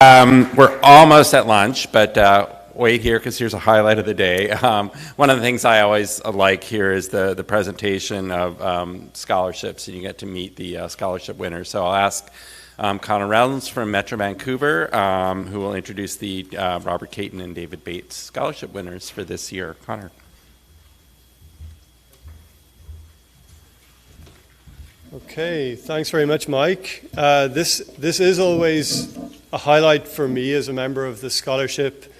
We're almost at lunch, but wait here because here's a highlight of the day. One of the things I always like here is the presentation of scholarships, and you get to meet the scholarship winners. So I'll ask Connor Reynolds from Metro Vancouver, who will introduce the Robert Caton and David Bates scholarship winners for this year. Connor. Okay, thanks very much, Mike. This is always a highlight for me as a member of the scholarship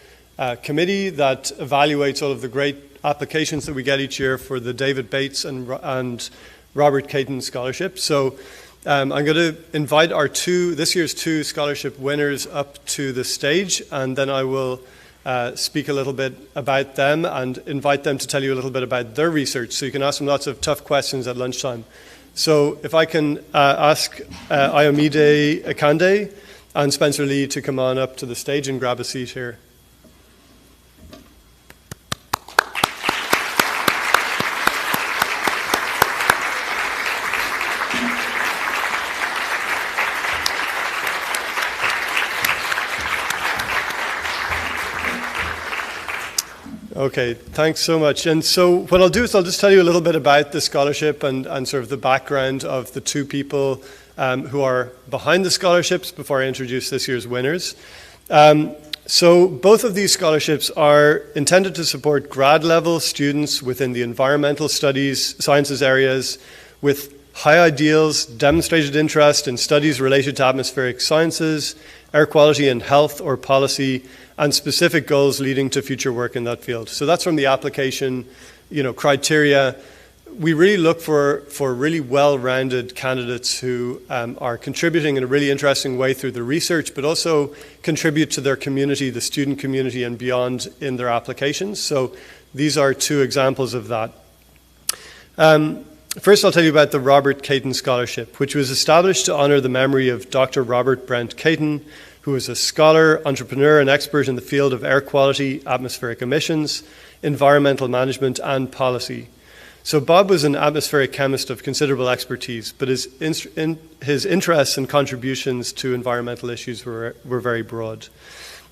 committee that evaluates all of the great applications that we get each year for the David Bates and Robert Caton scholarship. So I'm going to invite this year's two scholarship winners up to the stage, and then I will speak a little bit about them and invite them to tell you a little bit about their research, so you can ask them lots of tough questions at lunchtime. So if I can ask Ayomide Akande and Spencer Lee to come on up to the stage and grab a seat here. Okay, thanks so much. And so what I'll do is I'll just tell you a little bit about the scholarship and sort of the background of the two people who are behind the scholarships before I introduce this year's winners. So both of these scholarships are intended to support grad level students within the environmental studies, sciences areas with high ideals, demonstrated interest in studies related to atmospheric sciences, air quality and health or policy, and specific goals leading to future work in that field. So that's from the application, criteria. We really look for really well-rounded candidates who are contributing in a really interesting way through the research, but also contribute to their community, the student community and beyond in their applications. So these are two examples of that. First, I'll tell you about the Robert Caton Scholarship, which was established to honor the memory of Dr. Robert Brent Caton, who is a scholar, entrepreneur, and expert in the field of air quality, atmospheric emissions, environmental management, and policy. So Bob was an atmospheric chemist of considerable expertise, but his interests and contributions to environmental issues were very broad.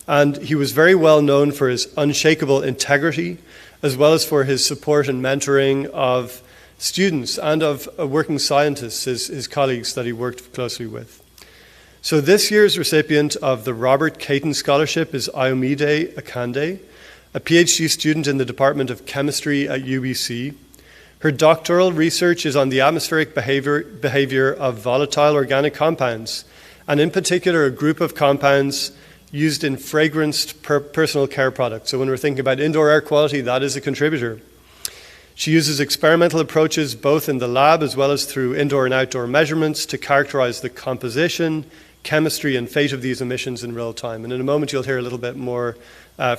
And he was very well known for his unshakable integrity, as well as for his support and mentoring of students and of working scientists, his colleagues that he worked closely with. So this year's recipient of the Robert Caton Scholarship is Ayomide Akande, a PhD student in the Department of Chemistry at UBC. Her doctoral research is on the atmospheric behavior of volatile organic compounds, and in particular a group of compounds used in fragranced personal care products. So when we're thinking about indoor air quality, that is a contributor. She uses experimental approaches both in the lab as well as through indoor and outdoor measurements to characterize the composition, chemistry, and fate of these emissions in real time. And in a moment, you'll hear a little bit more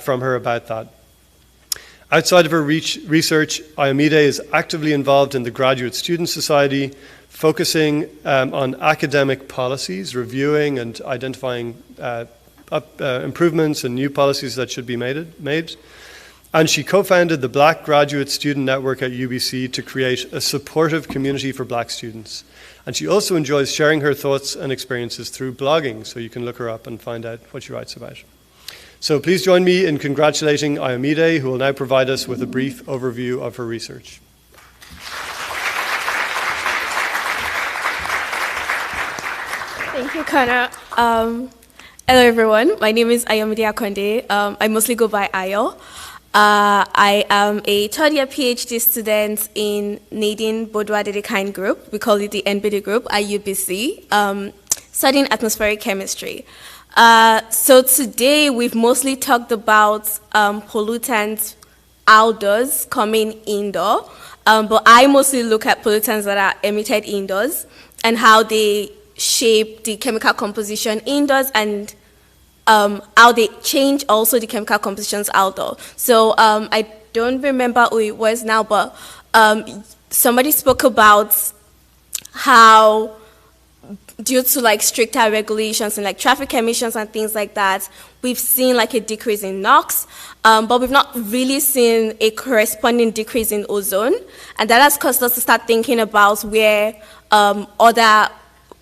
from her about that. Outside of her research, Ayomide is actively involved in the Graduate Student Society, focusing on academic policies, reviewing and identifying improvements and new policies that should be made. And she co-founded the Black Graduate Student Network at UBC to create a supportive community for Black students. And she also enjoys sharing her thoughts and experiences through blogging, so you can look her up and find out what she writes about. So please join me in congratulating Ayomide, who will now provide us with a brief overview of her research. Thank you, Connor. Hello, everyone. My name is Ayomide Akande. I mostly go by Ayo. I am a third-year PhD student in Nadine Bodwa-Dedekine group. We call it the NBD group at UBC, studying atmospheric chemistry. So today we've mostly talked about pollutants outdoors coming indoor, but I mostly look at pollutants that are emitted indoors and how they shape the chemical composition indoors and how they change also the chemical compositions outdoor. So I don't remember who it was now, but somebody spoke about how due to stricter regulations and traffic emissions and things like that, we've seen a decrease in NOx, but we've not really seen a corresponding decrease in ozone, and that has caused us to start thinking about where other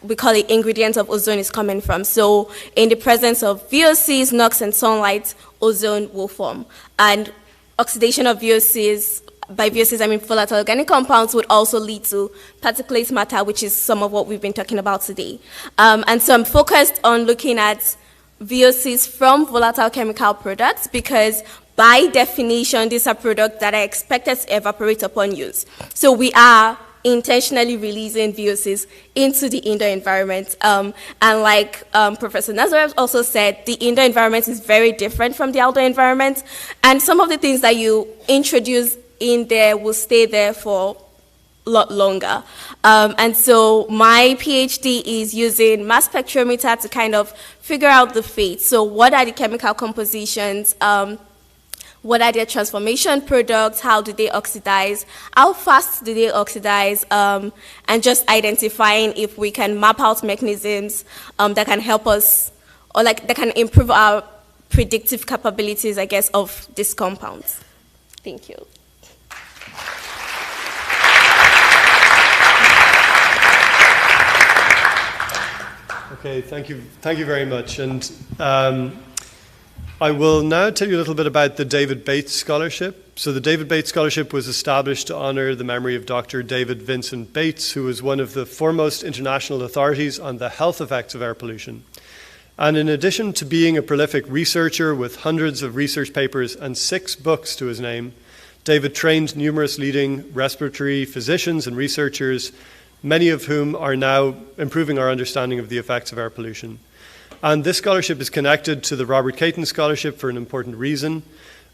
we call it ingredients of ozone is coming from. So in the presence of VOCs, NOx, and sunlight, ozone will form. And oxidation of VOCs, by VOCs I mean volatile organic compounds, would also lead to particulate matter, which is some of what we've been talking about today. And so I'm focused on looking at VOCs from volatile chemical products because by definition, these are products that are expected to evaporate upon use. So we are intentionally releasing VOCs into the indoor environment. And like Professor Nazarev also said, the indoor environment is very different from the outdoor environment. And some of the things that you introduce in there will stay there for a lot longer. And so my PhD is using mass spectrometer to kind of figure out the fate. So what are the chemical compositions? What are their transformation products? How do they oxidize? How fast do they oxidize? And just identifying if we can map out mechanisms that can help us, or like that can improve our predictive capabilities, I guess, of these compounds. Thank you. Okay, thank you very much. And I will now tell you a little bit about the David Bates Scholarship. So the David Bates Scholarship was established to honor the memory of Dr. David Vincent Bates, who was one of the foremost international authorities on the health effects of air pollution. And in addition to being a prolific researcher with hundreds of research papers and 6 books to his name, David trained numerous leading respiratory physicians and researchers, many of whom are now improving our understanding of the effects of air pollution. And this scholarship is connected to the Robert Caton Scholarship for an important reason.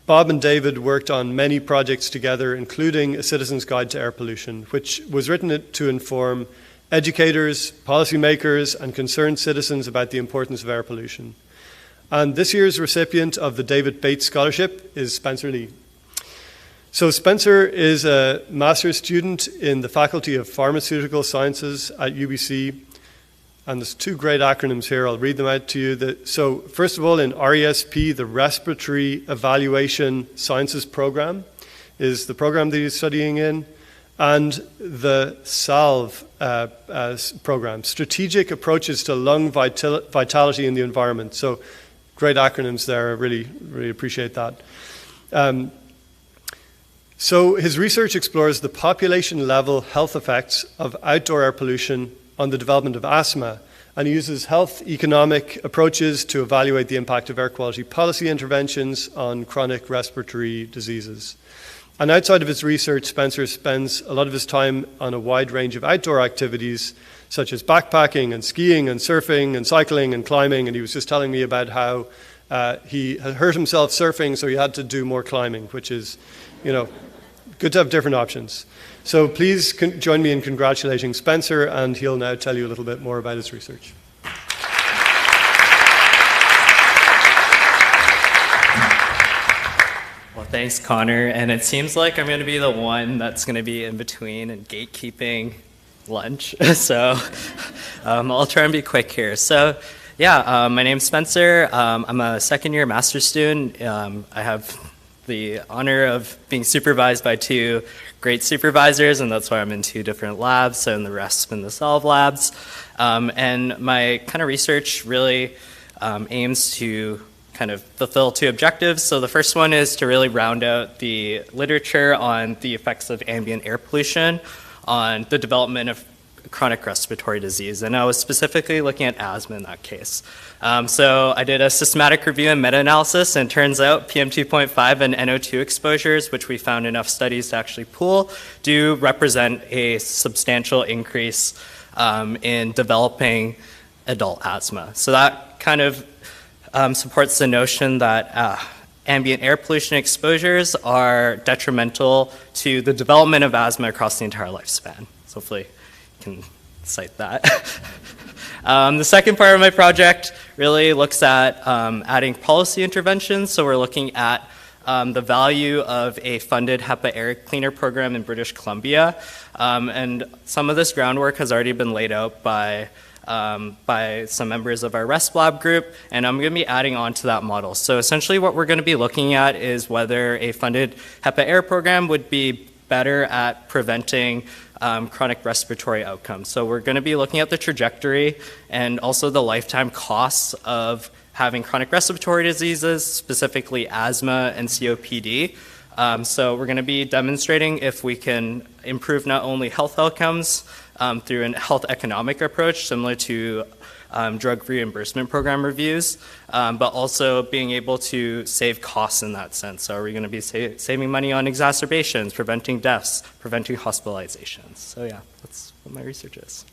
Bob and David worked on many projects together, including A Citizen's Guide to Air Pollution, which was written to inform educators, policymakers, and concerned citizens about the importance of air pollution. And this year's recipient of the David Bates Scholarship is Spencer Lee. So Spencer is a master's student in the Faculty of Pharmaceutical Sciences at UBC. And there's 2 great acronyms here. I'll read them out to you. So first of all, in RESP, the Respiratory Evaluation Sciences Program is the program that he's studying in. And the SALV program, Strategic Approaches to Lung Vitality in the Environment. So great acronyms there. I really, really appreciate that. So his research explores the population-level health effects of outdoor air pollution on the development of asthma, and he uses health economic approaches to evaluate the impact of air quality policy interventions on chronic respiratory diseases. And outside of his research, Spencer spends a lot of his time on a wide range of outdoor activities, such as backpacking and skiing and surfing and cycling and climbing, and he was just telling me about how he had hurt himself surfing, so he had to do more climbing, which is, good to have different options. So please join me in congratulating Spencer, and he'll now tell you a little bit more about his research. Well, thanks, Connor. And it seems like I'm going to be the one that's going to be in between and gatekeeping lunch. So I'll try and be quick here. So yeah, my name's Spencer. I'm a second-year master's student. I have the honor of being supervised by 2 great supervisors, and that's why I'm in 2 different labs, so in the RESP and the SOLVE labs. And my kind of research really aims to kind of fulfill 2 objectives. So the first one is to really round out the literature on the effects of ambient air pollution on the development of chronic respiratory disease, and I was specifically looking at asthma in that case. So I did a systematic review and meta-analysis, and it turns out PM2.5 and NO2 exposures, which we found enough studies to actually pool, do represent a substantial increase in developing adult asthma. So that kind of supports the notion that ambient air pollution exposures are detrimental to the development of asthma across the entire lifespan. So hopefully can cite that. The second part of my project really looks at adding policy interventions. So we're looking at the value of a funded HEPA air cleaner program in British Columbia. And some of this groundwork has already been laid out by some members of our RESP lab group, and I'm going to be adding on to that model. So essentially what we're going to be looking at is whether a funded HEPA air program would be better at preventing chronic respiratory outcomes. So we're going to be looking at the trajectory and also the lifetime costs of having chronic respiratory diseases, specifically asthma and COPD. So we're going to be demonstrating if we can improve not only health outcomes through a health economic approach similar to drug reimbursement program reviews, but also being able to save costs in that sense. So are we going to be saving money on exacerbations, preventing deaths, preventing hospitalizations? So yeah, that's what my research is.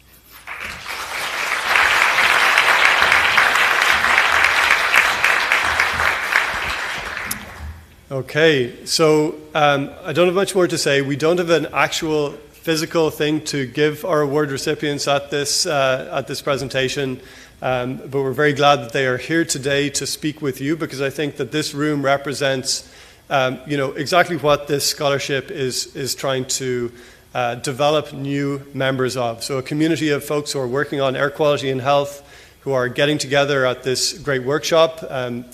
Okay, so I don't have much more to say. We don't have an actual physical thing to give our award recipients at this presentation, but we're very glad that they are here today to speak with you, because I think that this room represents exactly what this scholarship is trying to develop new members of. So a community of folks who are working on air quality and health, who are getting together at this great workshop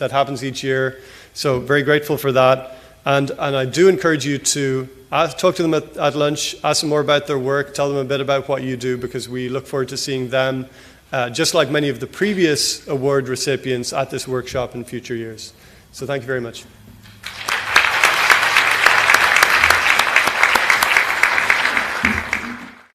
that happens each year. So very grateful for that. And I do encourage you to talk to them at lunch, ask them more about their work, tell them a bit about what you do, because we look forward to seeing them, just like many of the previous award recipients, at this workshop in future years. So thank you very much.